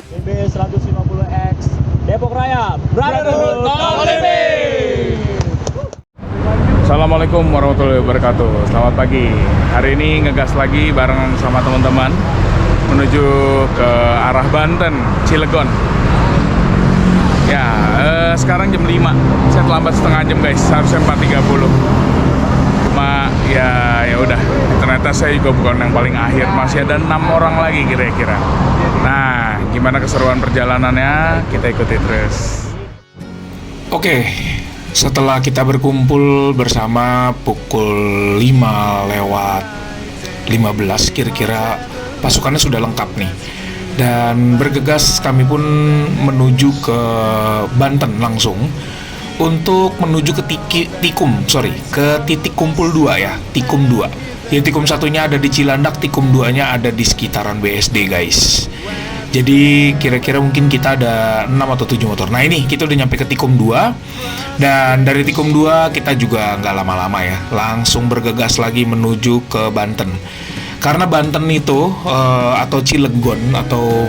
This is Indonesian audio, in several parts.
BB 150X Depok Raya Brotherhood No Limit. Assalamualaikum warahmatullahi wabarakatuh. Selamat pagi. Hari ini ngegas lagi bareng sama teman-teman menuju ke arah Banten, Cilegon. Ya, sekarang jam 5. Saya terlambat setengah jam guys. Harusnya 4.30. Cuma ya udah. Ternyata saya juga bukan yang paling akhir. Masih ada 6 orang lagi kira-kira. Nah, gimana keseruan perjalanannya? Kita ikuti terus. Oke. Setelah kita berkumpul bersama pukul 5:15 kira-kira pasukannya sudah lengkap nih. Dan bergegas kami pun menuju ke Banten langsung untuk menuju ke titik kumpul 2 ya, Tikum 2. Ya, Tikum satunya ada di Cilandak, Tikum 2-nya ada di sekitaran BSD guys. Jadi kira-kira mungkin kita ada 6 atau 7 motor. Nah ini kita udah nyampe ke Tikum 2. Dan dari Tikum 2 kita juga nggak lama-lama ya, langsung bergegas lagi menuju ke Banten. Karena Banten itu atau Cilegon atau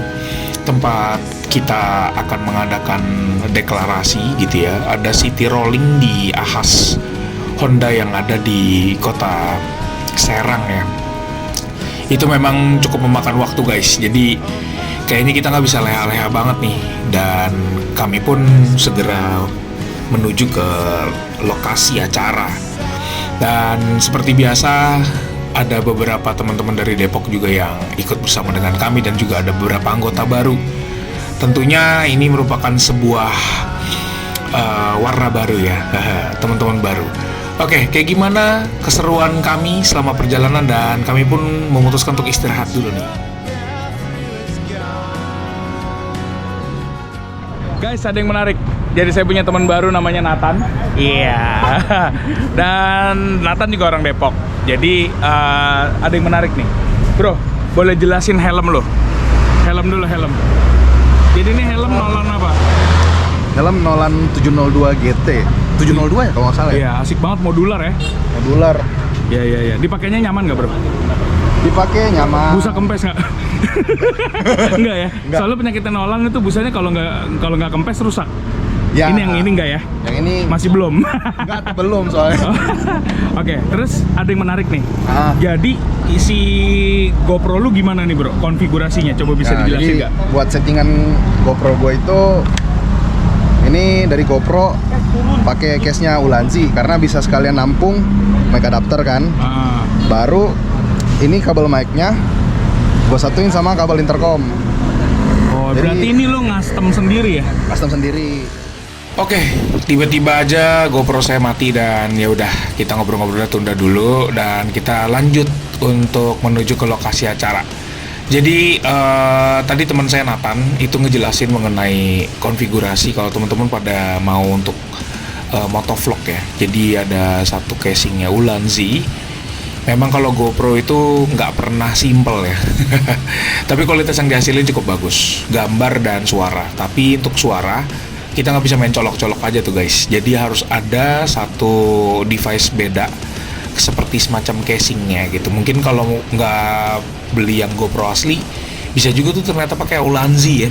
tempat kita akan mengadakan deklarasi gitu ya, ada city rolling di Ahas Honda yang ada di kota Serang ya. Itu memang cukup memakan waktu guys. Jadi kayaknya kita nggak bisa leha-leha banget nih. Dan kami pun segera menuju ke lokasi acara. Dan seperti biasa ada beberapa teman-teman dari Depok juga yang ikut bersama dengan kami dan juga ada beberapa anggota baru. Tentunya ini merupakan sebuah warna baru ya, teman-teman baru. Oke, kayak gimana keseruan kami selama perjalanan, dan kami pun memutuskan untuk istirahat dulu nih. Guys, ada yang menarik. Jadi saya punya teman baru namanya Nathan. Iya. Dan Nathan juga orang Depok. Jadi ada yang menarik nih. Bro, boleh jelasin helm lo? Helm dulu, helm. Jadi ini helm Nolan apa? Helm Nolan 702 GT. 702 ya kalau nggak salah ya? Iya, asik banget, modular ya. Modular. Iya. Dipakainya nyaman nggak bro? Dipakai nyaman. Busa kempes nggak? Enggak ya? Enggak. Soalnya penyakit Nolan itu busanya kalau nggak kempes rusak. Ya. Ini yang ini enggak ya? Yang ini Masih belum. enggak, belum soalnya. Oke, terus ada yang menarik nih. Ah. Jadi isi GoPro lu gimana nih bro? Konfigurasinya coba bisa Nah, dijelasin jadi nggak? buat settingan GoPro gue itu ini dari GoPro pakai case-nya Ulanzi karena bisa sekalian nampung mic adapter kan. Ah. Baru ini kabel mic-nya gue satuin sama kabel intercom. Oh, Jadi- berarti ini lu custom sendiri ya? Custom sendiri. Oke, tiba-tiba aja GoPro saya mati dan ya udah kita ngobrol-ngobrol tunda dulu dan kita lanjut untuk menuju ke lokasi acara. Jadi tadi teman saya Nathan itu ngejelasin mengenai konfigurasi kalau teman-teman pada mau untuk motovlog ya. Jadi ada satu casingnya Ulanzi. Memang kalau GoPro itu nggak pernah simple ya. Tapi kualitas yang dihasilin cukup bagus, gambar dan suara. Tapi untuk suara kita nggak bisa main colok-colok aja tuh guys. Jadi harus ada satu device beda seperti semacam casingnya gitu. Mungkin kalau nggak beli yang GoPro asli, bisa juga tuh ternyata pakai Ulanzi ya.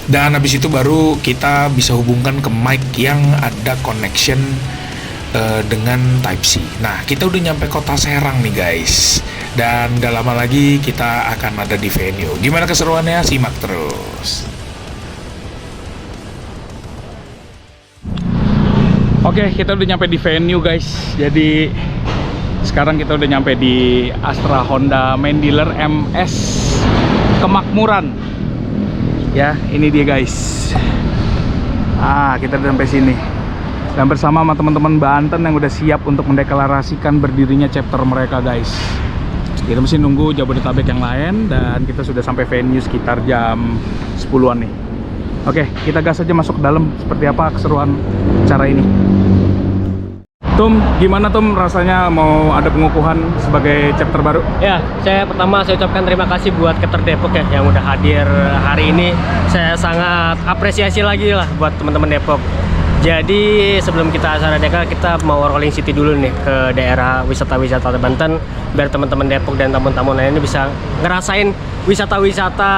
Dan habis itu baru kita bisa hubungkan ke mic yang ada connection dengan Type-C. Nah, kita udah nyampe kota Serang nih guys. Dan gak lama lagi kita akan ada di venue. Gimana keseruannya? Simak terus. Oke, kita udah nyampe di venue guys. Jadi sekarang kita udah nyampe di Astra Honda Main Dealer MS Kemakmuran. Ya, ini dia guys. Kita udah sampai sini. Dan bersama sama teman-teman Banten yang udah siap untuk mendeklarasikan berdirinya chapter mereka guys. Kita mesti nunggu Jabodetabek yang lain dan kita sudah sampai venue sekitar jam 10-an nih. Oke, kita gas aja masuk ke dalam. Seperti apa keseruan acara ini. Tum, gimana Tum rasanya mau ada pengukuhan sebagai chapter baru? Ya, saya ucapkan terima kasih buat Keter Depok ya yang udah hadir hari ini. Saya sangat apresiasi lagi lah buat teman-teman Depok. Jadi sebelum kita acara deklar, kita mau rolling city dulu nih ke daerah wisata-wisata Banten, biar teman-teman Depok dan tamu-tamu lainnya bisa ngerasain wisata-wisata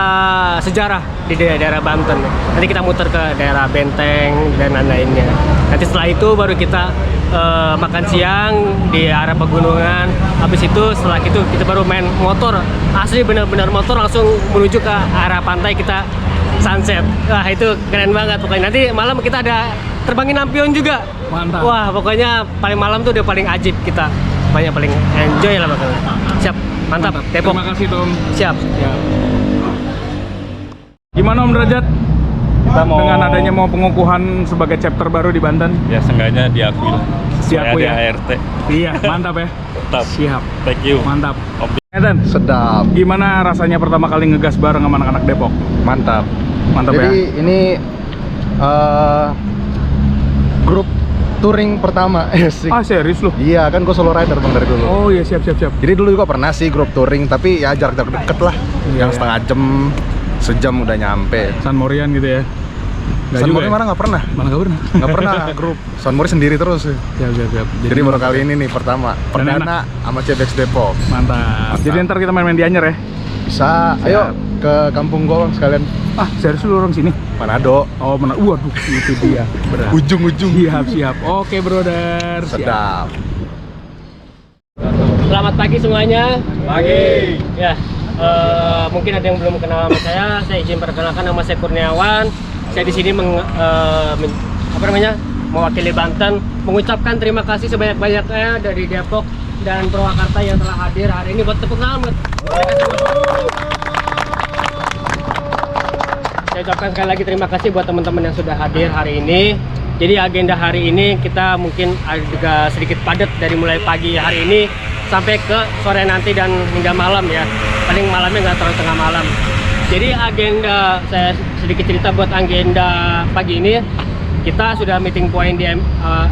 sejarah di daerah Banten. Nanti kita muter ke daerah Benteng dan lain-lainnya. Nanti setelah itu baru kita makan siang di arah pegunungan. Habis itu setelah itu kita baru main motor, asli benar-benar motor, langsung menuju ke arah pantai, kita sunset. Wah, itu keren banget pokoknya. Nanti malam kita ada terbangin lampion juga. Mantap. Wah, pokoknya paling malam tuh udah paling ajib kita. Paling enjoy lah bakal. Siap, mantap. Depok. Terima kasih Tom. Siap. Gimana Om Derajat? Dengan adanya mau pengukuhan sebagai chapter baru di Banten? Ya seenggaknya diakui lah. Diakui Saya ya? ART. Iya, mantap ya. Tetap. Siap. Thank you. Mantap. Oke. Eden, Sedap, gimana rasanya pertama kali ngegas bareng sama anak-anak Depok? mantap. Mantap Jadi ya? ini grup touring pertama. Asik. Ah, serius lu? Iya kan gue solo rider bang dari dulu. Oh iya, siap. Jadi dulu juga pernah sih grup touring, tapi ya jarak-jarak deket lah. Iya, Yang iya. setengah jam, sejam udah nyampe. San Morian gitu ya? Nggak San juga Mori ya? malah nggak pernah. Malah nggak pernah? Nggak pernah grup. San Mori sendiri terus. Siap. Jadi baru kali ini nih pertama. Dan Perdana sama CBX Depok. Mantap. Jadi ntar kita main-main di Anyer ya? Bisa, ayo ke kampung gua Bang, sekalian. Ah, serius lu orang sini? Manado. Oh, mana? Waduh, itu dia. Berat. Ujung-ujung. Siap. Oke, brother. Siap. Sedap. Selamat pagi semuanya. Pagi. Ya, mungkin ada yang belum kenal sama saya izin perkenalkan, nama saya Kurniawan. Saya di sini mewakili Banten, mengucapkan terima kasih sebanyak-banyaknya dari Depok dan Purwakarta yang telah hadir hari ini. Buat tepuk tangan. Saya ucapkan sekali lagi terima kasih buat teman-teman yang sudah hadir hari ini. Jadi agenda hari ini kita mungkin juga sedikit padat dari mulai pagi hari ini sampai ke sore nanti dan hingga malam ya. Paling malamnya nggak terlalu tengah malam. Jadi agenda, saya sedikit cerita buat agenda pagi ini. Kita sudah meeting point di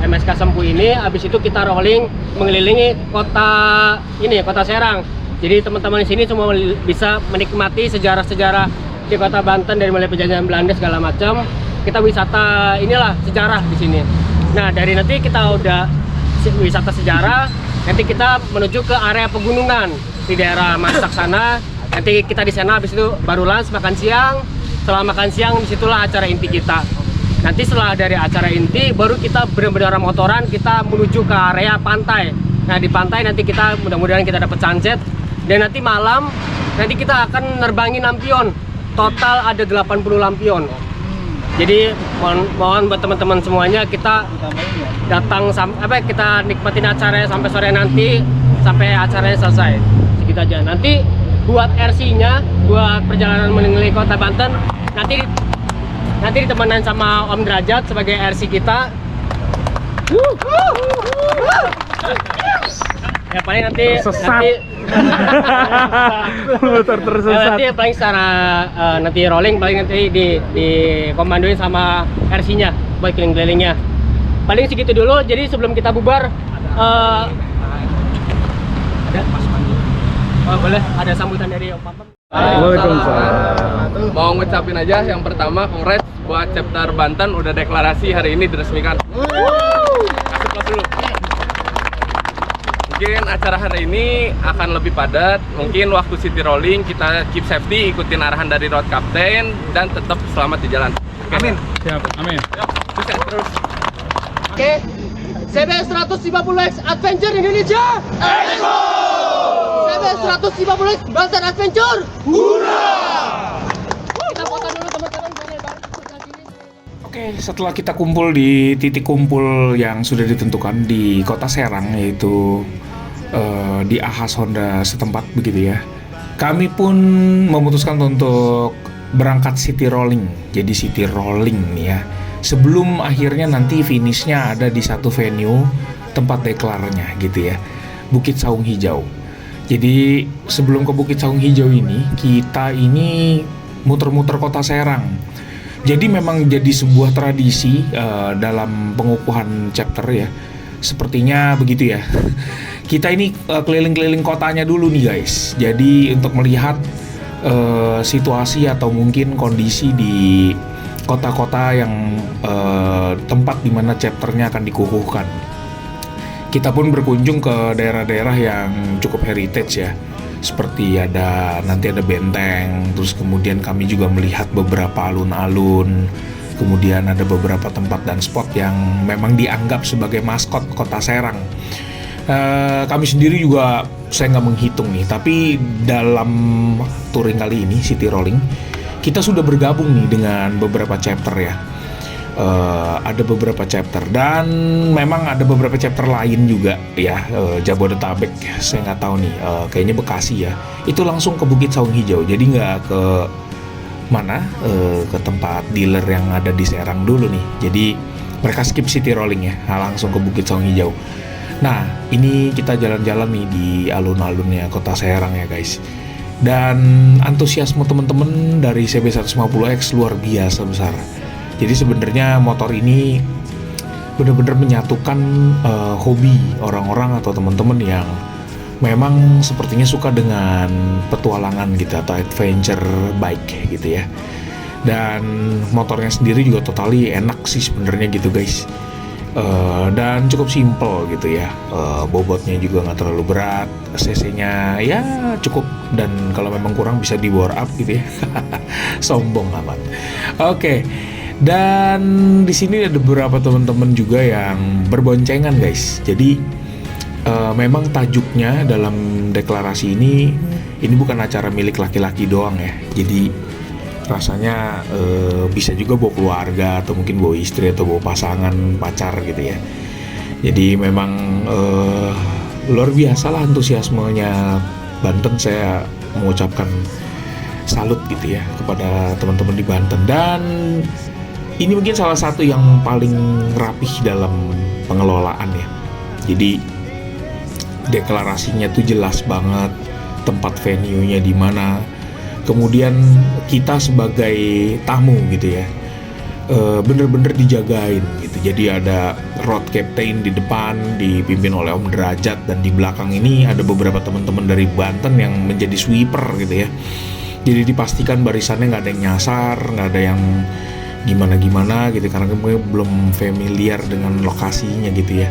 MSK Sempu ini. Habis itu kita rolling mengelilingi kota Serang. Jadi teman-teman di sini semua bisa menikmati sejarah-sejarah di kota Banten dari mulai penjajahan Belanda segala macam. Kita wisata inilah sejarah di sini. Nah, dari nanti kita udah wisata sejarah, nanti kita menuju ke area pegunungan di daerah Masak sana. Nanti kita di sana, habis itu baru lunch, makan siang. Setelah makan siang, disitulah acara inti kita. Nanti setelah dari acara inti, baru kita benar-benar motoran, kita menuju ke area pantai. Nah, di pantai nanti kita mudah-mudahan kita dapat sunset. Dan nanti malam, nanti kita akan nerbangin lampion. Total ada 80 lampion. Jadi mohon buat teman-teman semuanya, kita datang kita nikmatin acaranya sampai sore nanti, sampai acaranya selesai. Segitu aja. Nanti buat RC-nya, buat perjalanan mengelilingi kota Banten, nanti ditemenin sama Om Derajat sebagai RC kita. Ya paling nanti Motor tersesat. nanti paling secara nanti rolling paling nanti di komandoin sama RC-nya buat keliling-kelilingnya. Paling segitu dulu. Jadi sebelum kita bubar boleh ada sambutan dari Om Papam. Waalaikumsalam. Mau ngucapin aja yang pertama congrats buat chapter Banten udah deklarasi hari ini diresmikan. Kasih plus dulu. Mungkin acara hari ini akan lebih padat. Mungkin waktu city rolling kita keep safety, ikutin arahan dari road captain dan tetap selamat di jalan. Amin. Siap, amin. Sukses terus. Oke. CB 150X Adventure Indonesia. CB 150X Banten Adventure. Kita foto dulu teman-teman. Oke, setelah kita kumpul di titik kumpul yang sudah ditentukan di kota Serang, yaitu di Ahas Honda setempat begitu ya, kami pun memutuskan untuk berangkat city rolling. Jadi city rolling nih ya, sebelum akhirnya nanti finishnya ada di satu venue tempat deklarnya gitu ya, Bukit Saung Hijau. Jadi sebelum ke Bukit Saung Hijau ini, kita ini muter-muter kota Serang. Jadi memang jadi sebuah tradisi dalam pengukuhan chapter ya. Sepertinya begitu ya. Kita ini keliling-keliling kotanya dulu nih guys. Jadi untuk melihat situasi atau mungkin kondisi di kota-kota yang tempat di mana chapternya akan dikukuhkan. Kita pun berkunjung ke daerah-daerah yang cukup heritage ya, seperti nanti ada benteng, terus kemudian kami juga melihat beberapa alun-alun, kemudian ada beberapa tempat dan spot yang memang dianggap sebagai maskot kota Serang. Kami sendiri juga, saya nggak menghitung nih, tapi dalam touring kali ini, city rolling, kita sudah bergabung nih dengan beberapa chapter ya. Ada beberapa chapter dan memang ada beberapa chapter lain juga ya, Jabodetabek saya nggak tahu nih, kayaknya Bekasi ya, itu langsung ke Bukit Saung Hijau, jadi nggak ke mana, ke tempat dealer yang ada di Serang dulu nih, jadi mereka skip city rolling ya, langsung ke Bukit Saung Hijau. Nah ini kita jalan-jalan nih di alun-alunnya kota Serang ya guys, dan antusiasme teman-teman dari CB150X luar biasa besar. Jadi sebenarnya motor ini benar-benar menyatukan hobi orang-orang atau teman-teman yang memang sepertinya suka dengan petualangan gitu atau adventure bike gitu ya. Dan motornya sendiri juga totally enak sih sebenarnya gitu guys. Dan cukup simple gitu ya. Bobotnya juga nggak terlalu berat, cc-nya ya cukup, dan kalau memang kurang bisa di bore up gitu ya. Sombong amat. Oke. Dan di sini ada beberapa teman-teman juga yang berboncengan guys. Jadi memang tajuknya dalam deklarasi ini bukan acara milik laki-laki doang ya. Jadi rasanya bisa juga bawa keluarga atau mungkin bawa istri atau bawa pasangan, pacar gitu ya. Jadi memang luar biasa lah antusiasmenya Banten. Saya mengucapkan salut gitu ya kepada teman-teman di Banten, dan ini mungkin salah satu yang paling rapih dalam pengelolaan ya. Jadi deklarasinya tuh jelas banget, tempat venue-nya di mana. Kemudian kita sebagai tamu gitu ya, bener-bener dijagain gitu. Jadi ada road captain di depan dipimpin oleh Om Derajat, dan di belakang ini ada beberapa teman-teman dari Banten yang menjadi sweeper gitu ya. Jadi dipastikan barisannya nggak ada yang nyasar, nggak ada yang gimana-gimana gitu, karena gue belum familiar dengan lokasinya gitu ya.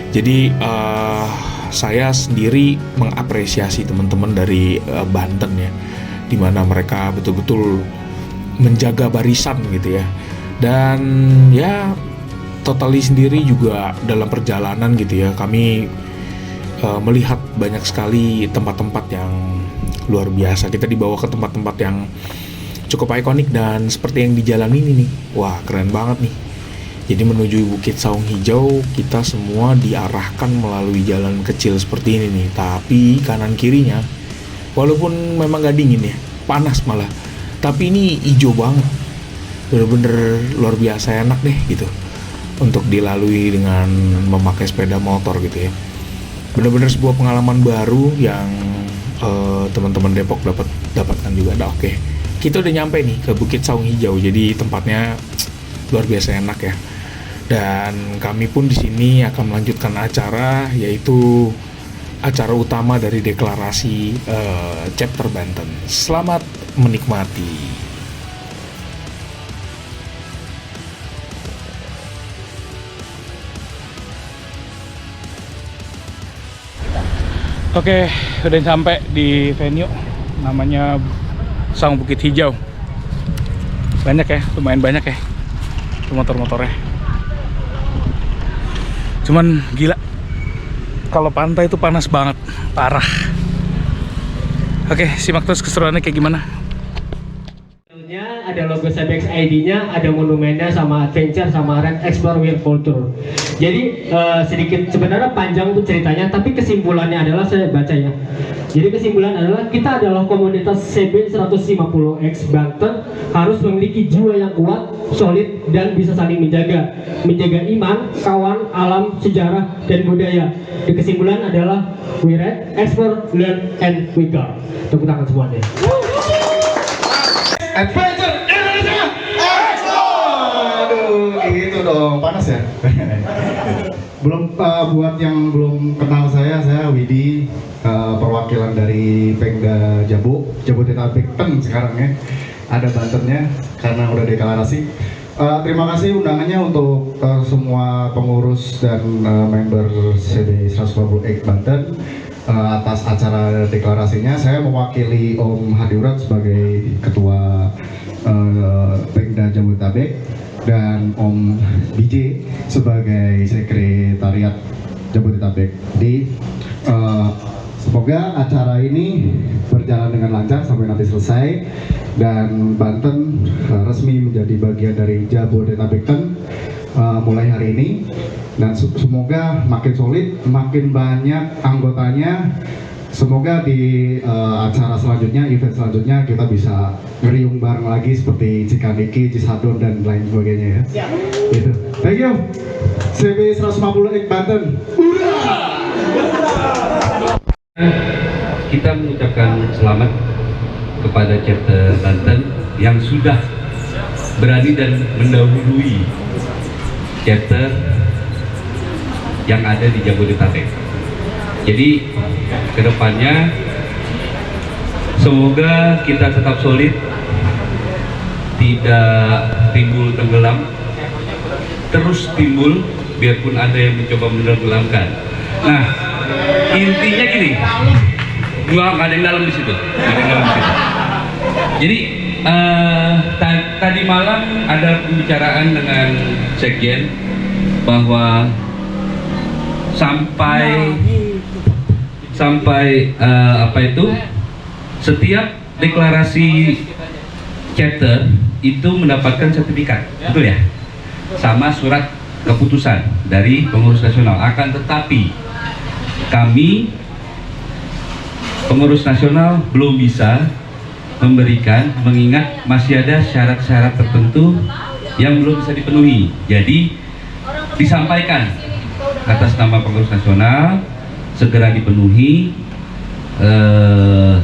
Jadi saya sendiri mengapresiasi teman-teman dari Banten ya, dimana mereka betul-betul menjaga barisan gitu ya. Dan ya totally sendiri juga dalam perjalanan gitu ya, kami melihat banyak sekali tempat-tempat yang luar biasa. Kita dibawa ke tempat-tempat yang cukup ikonik, dan seperti yang di jalan ini nih, wah keren banget nih. Jadi menuju Bukit Saung Hijau kita semua diarahkan melalui jalan kecil seperti ini nih, tapi kanan kirinya walaupun memang gak dingin ya, panas malah, tapi ini hijau banget, bener-bener luar biasa enak deh gitu untuk dilalui dengan memakai sepeda motor gitu ya. Bener-bener sebuah pengalaman baru yang teman-teman Depok dapatkan juga. Oke. Kita udah nyampe nih ke Bukit Saung Hijau, jadi tempatnya luar biasa enak ya. Dan kami pun di sini akan melanjutkan acara, yaitu acara utama dari deklarasi chapter Banten. Selamat menikmati. Oke, udah sampai di venue, namanya Saung Bukit Hijau. Banyak ya, lumayan banyak ya motor-motornya. Cuman gila, kalau pantai itu panas banget, parah. Oke, simak terus keseruannya kayak gimana. Ada logo CBX ID-nya, ada monumennya, sama adventure, sama Red Explore World Culture. Jadi sedikit sebenarnya panjang tuh ceritanya, tapi kesimpulannya adalah, saya baca ya. Jadi kesimpulan adalah kita adalah komunitas CB150X Banten harus memiliki jiwa yang kuat, solid, dan bisa saling menjaga iman, kawan, alam, sejarah, dan budaya. Di kesimpulan adalah we read, explore, learn, and we go. Tepuk tangan semuanya. Adventure Indonesia Explore! Aduh, gitu dong, panas ya? Belum, buat yang belum kenal saya Widi, perwakilan dari Pengda Jabodetabek sekarang ya. Ada Bantennya, karena udah deklarasi. Terima kasih undangannya untuk semua pengurus dan member CB 158 Banten atas acara deklarasinya. Saya mewakili Om Hadiurat sebagai Ketua Pemda Jabodetabek dan Om BJ sebagai Sekretariat Jabodetabek. Jadi semoga acara ini berjalan dengan lancar sampai nanti selesai dan Banten resmi menjadi bagian dari Jabodetabek mulai hari ini, dan semoga makin solid, makin banyak anggotanya. Semoga di acara selanjutnya, event selanjutnya kita bisa ngeriung bareng lagi seperti Cikadiki, Cisadon dan lain sebagainya ya. Gitu. Thank you. CB 158 Banten. Kita mengucapkan selamat kepada chapter Banten yang sudah berani dan mendahului chapter yang ada di Jabodetabek. Jadi kedepannya semoga kita tetap solid, tidak timbul tenggelam, terus timbul biarpun ada yang mencoba menenggelamkan. Nah, intinya gini, gua nggak ada yang dalam di situ, nggak ada yang dalam di situ. Jadi tadi malam ada pembicaraan dengan Sekjen bahwa sampai apa itu, setiap deklarasi chapter itu mendapatkan sertifikat, betul ya, sama surat keputusan dari pengurus nasional. Akan tetapi kami pengurus nasional belum bisa memberikan, mengingat masih ada syarat-syarat tertentu yang belum bisa dipenuhi. Jadi disampaikan atas nama pengurus nasional segera dipenuhi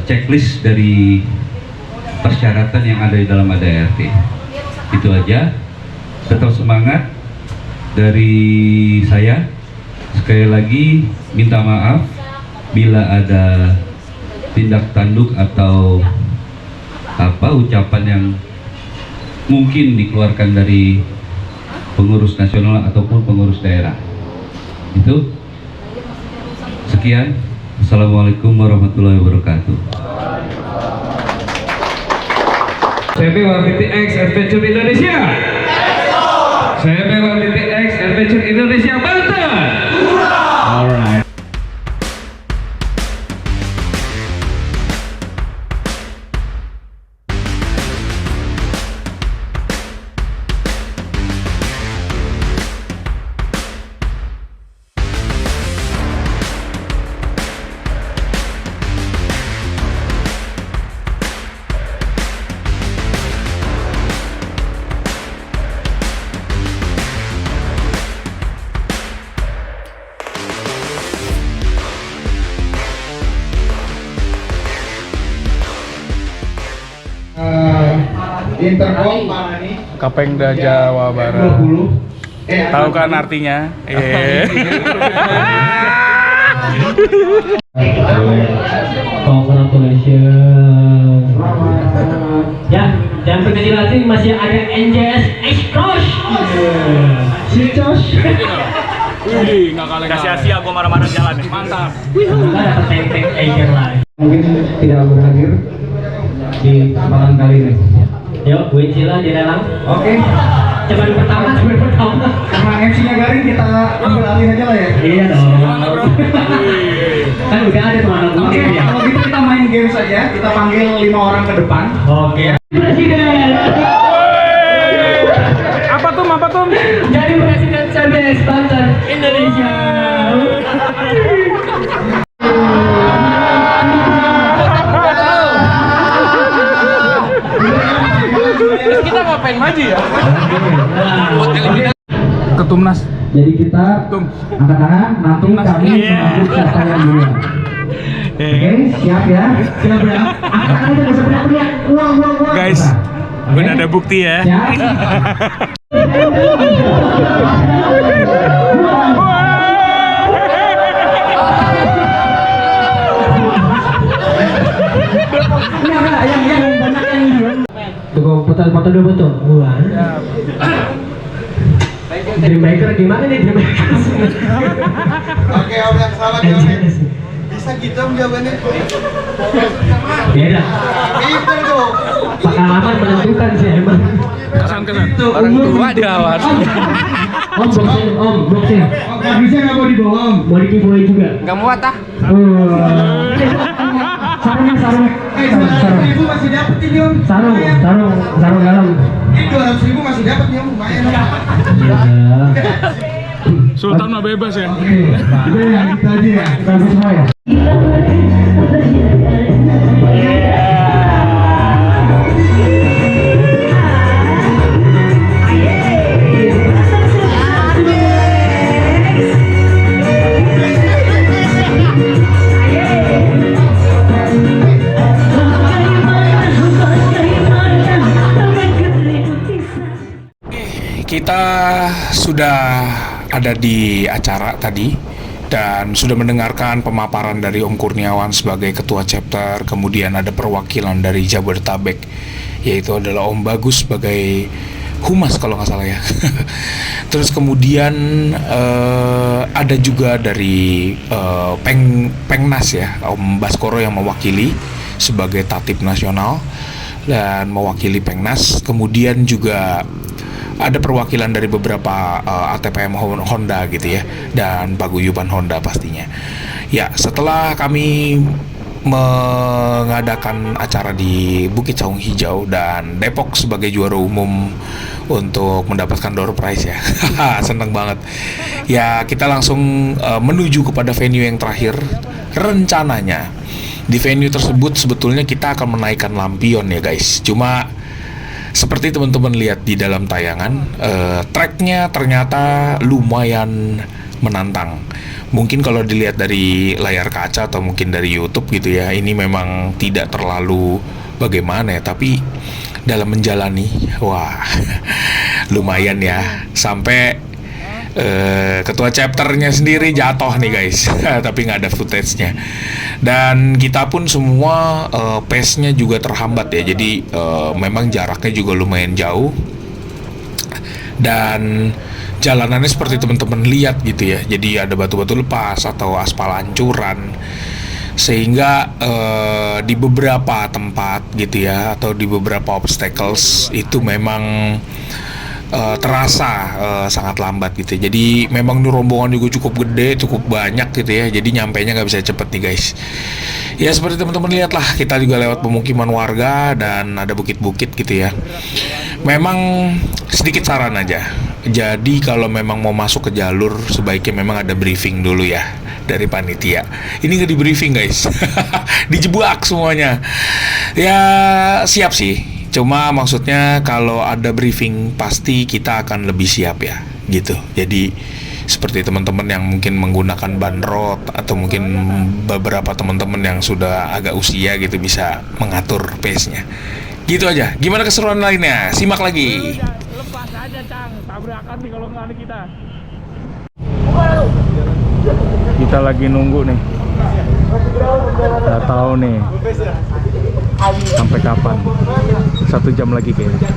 checklist dari persyaratan yang ada di dalam ADART. Itu aja. Tetap semangat dari saya. Sekali lagi minta maaf bila ada tindak tanduk atau ucapan yang mungkin dikeluarkan dari pengurus nasional ataupun pengurus daerah. Itu sekian. Assalamualaikum warahmatullahi wabarakatuh. CB 158X Adventure Indonesia. CB 158X Adventure Indonesia Banten. Alright. Intercom Kapengda Jawa Barat. Tahu kan artinya? Congratulations. Ya, jangan berkecil hati, masih ada NJS X-Crush. Si Josh. Wih, nggak kalah. Kasih Asia, gua marah-marah jalan nih. Mantap. Kita dapat tank-tank Ager lagi. Mungkin tidak berhadir di kesempatan kali ini. Yuk, Bu Cila dilelang. Oke. Cuman pertama. Karena MC-nya garing, kita ambil alih aja lah ya. Iya dong. Kan udah ada teman aku. Oke, kalau gitu kita main game saja. Kita panggil 5 orang ke depan. Oke. Presiden. Apa tuh? Jadi Presiden CBS Banten Indonesia. Kita ngapain maju ya? Ketumnas. Jadi kita angkat tangan, nanti kami mengambil siapa yang duluan. Oke, siap ya? Siap ya? Angkat tangan itu bisa teriak-teriak. Wah. Guys, udah ada bukti ya. Siap? Yang banyak yang foto dulu betul. Wah. Dreammaker gimana nih Dreammaker? Oke, om yang salah jawabnya. Bisa gitu om jawabannya. Beda. Pinter tuh. Pengalaman menentukan sih emang. Kesan. Orang tua diawas. Om boxing. Nggak bisa nggak mau dibawa om. Mau dikiboy juga. Nggak muat ah. Sarung. 200.000 masih dapet ini om. Sarung dalam. Ini 200.000 masih dapet nih om, lumayan om. Sultan mah bebas ya. Udah ya, gitu aja ya. Kita semua ya. Kita sudah ada di acara tadi dan sudah mendengarkan pemaparan dari Om Kurniawan sebagai ketua chapter, kemudian ada perwakilan dari Jabodetabek yaitu adalah Om Bagus sebagai humas kalau nggak salah ya. Terus kemudian ada juga dari Pengnas ya, Om Baskoro yang mewakili sebagai Tatip Nasional dan mewakili Pengnas. Kemudian juga ada perwakilan dari beberapa ATPM Honda gitu ya, dan paguyuban Honda pastinya. Ya, setelah kami mengadakan acara di Bukit Saung Hijau dan Depok sebagai juara umum untuk mendapatkan door prize ya. Seneng banget. Ya, kita langsung menuju kepada venue yang terakhir. Rencananya di venue tersebut sebetulnya kita akan menaikkan lampion ya guys. Cuma seperti teman-teman lihat di dalam tayangan, tracknya ternyata lumayan menantang. Mungkin kalau dilihat dari layar kaca atau mungkin dari YouTube gitu ya, ini memang tidak terlalu bagaimana ya, tapi dalam menjalani, wah, lumayan ya. Sampai ketua chapternya sendiri jatuh nih guys. Tapi nggak ada footage-nya. Dan kita pun semua pace-nya juga terhambat ya. Jadi memang jaraknya juga lumayan jauh. Dan jalanannya seperti teman-teman lihat gitu ya. Jadi ada batu-batu lepas atau aspal hancuran. Sehingga di beberapa tempat gitu ya, atau di beberapa obstacles itu memang terasa sangat lambat gitu. Jadi memang rombongan juga cukup gede, cukup banyak gitu ya. Jadi nyampainya nggak bisa cepet nih guys. Ya seperti teman-teman lihat lah, kita juga lewat pemukiman warga dan ada bukit-bukit gitu ya. Memang sedikit saran aja. Jadi kalau memang mau masuk ke jalur, sebaiknya memang ada briefing dulu ya dari panitia. Ini nggak di briefing guys. Dijebak semuanya. Ya siap sih. Cuma maksudnya kalau ada briefing pasti kita akan lebih siap ya gitu. Jadi seperti teman-teman yang mungkin menggunakan ban road atau mungkin beberapa teman-teman yang sudah agak usia gitu bisa mengatur pace-nya. Gitu aja. Gimana keseruan lainnya? Simak lagi. Lepas aja Cang, tabrakan nih kalau nggak ada kita. Kita lagi nunggu nih. Nggak tahu nih sampai kapan. 1 jam lagi kayaknya.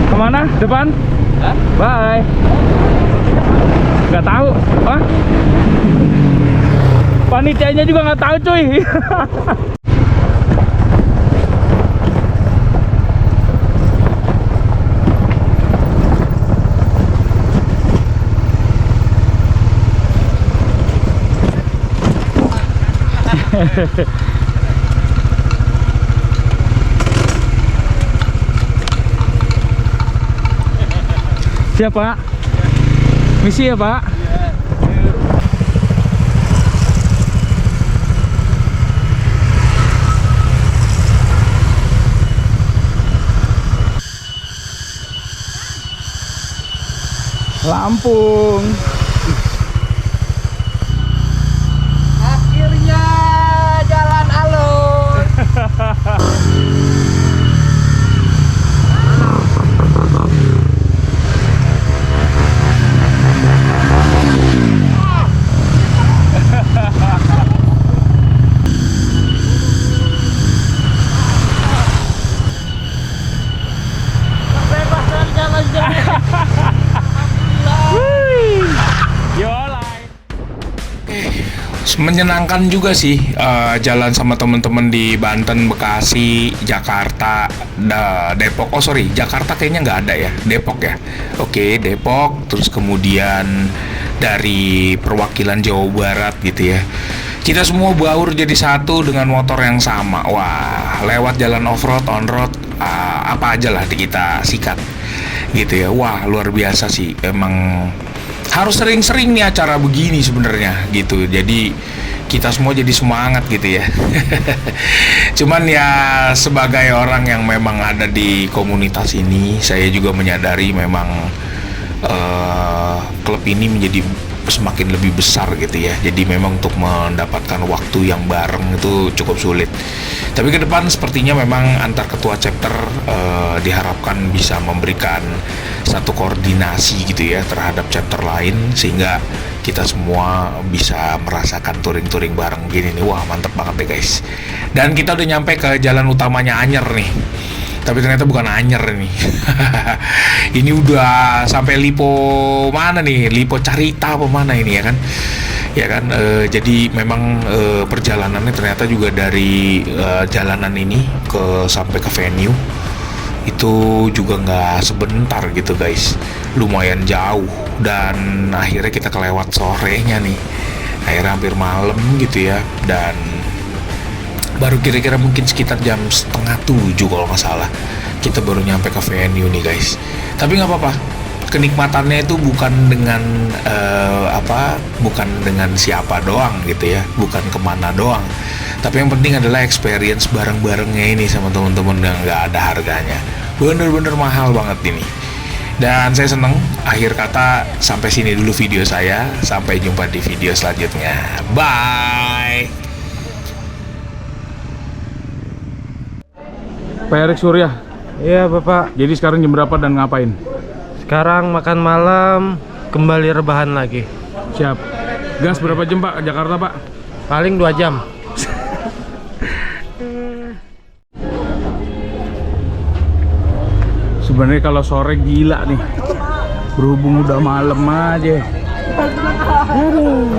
Kemana? Depan? Hah? Bye. Nggak tahu. Hah? Panitianya juga nggak tahu cuy. Siap Pak? Misi ya Pak? Lampung. Akhirnya jalan alun. menyenangkan juga sih jalan sama teman-teman di Banten, Bekasi, Jakarta, Depok. Oh sorry, Jakarta kayaknya nggak ada ya, Depok ya. Oke, Depok, terus kemudian dari perwakilan Jawa Barat gitu ya. Kita semua baur jadi satu dengan motor yang sama. Wah, lewat jalan off-road, on-road, apa aja lah kita sikat gitu ya. Wah, luar biasa sih. Emang harus sering-sering nih acara begini sebenarnya gitu. Jadi kita semua jadi semangat gitu ya. Cuman ya sebagai orang yang memang ada di komunitas ini, saya juga menyadari memang klub ini menjadi semakin lebih besar gitu ya. Jadi memang untuk mendapatkan waktu yang bareng itu cukup sulit. Tapi ke depan sepertinya memang antar ketua chapter diharapkan bisa memberikan satu koordinasi gitu ya terhadap chapter lain, sehingga kita semua bisa merasakan touring-touring bareng gini nih. Wah, mantep banget deh guys. Dan kita udah nyampe ke jalan utamanya Anyer nih. Tapi ternyata bukan Anyer nih. Ini udah sampai Lipo mana nih? Lipo Carita apa mana ini ya kan? Ya kan, jadi memang perjalanannya ternyata juga dari jalanan ini sampai ke venue itu juga nggak sebentar gitu guys, lumayan jauh, dan akhirnya kita kelewat sorenya nih, akhirnya hampir malam gitu ya, dan baru kira-kira mungkin sekitar jam 6:30 kalau nggak salah kita baru nyampe ke venue nih guys. Tapi nggak apa-apa, kenikmatannya itu bukan dengan bukan dengan siapa doang gitu ya, bukan kemana doang, tapi yang penting adalah experience bareng-barengnya ini sama teman-teman yang nggak ada harganya, bener-bener mahal banget ini. Dan saya seneng. Akhir kata, sampai sini dulu video saya, sampai jumpa di video selanjutnya, bye. Pak Erik Surya. Iya Bapak. Jadi sekarang jam berapa dan ngapain? Sekarang makan malam, kembali rebahan lagi. Siap. Gas berapa jam Pak ke Jakarta Pak? Paling 2 jam. Sebenarnya kalau sore gila nih, berhubung udah malam aja. Aduh.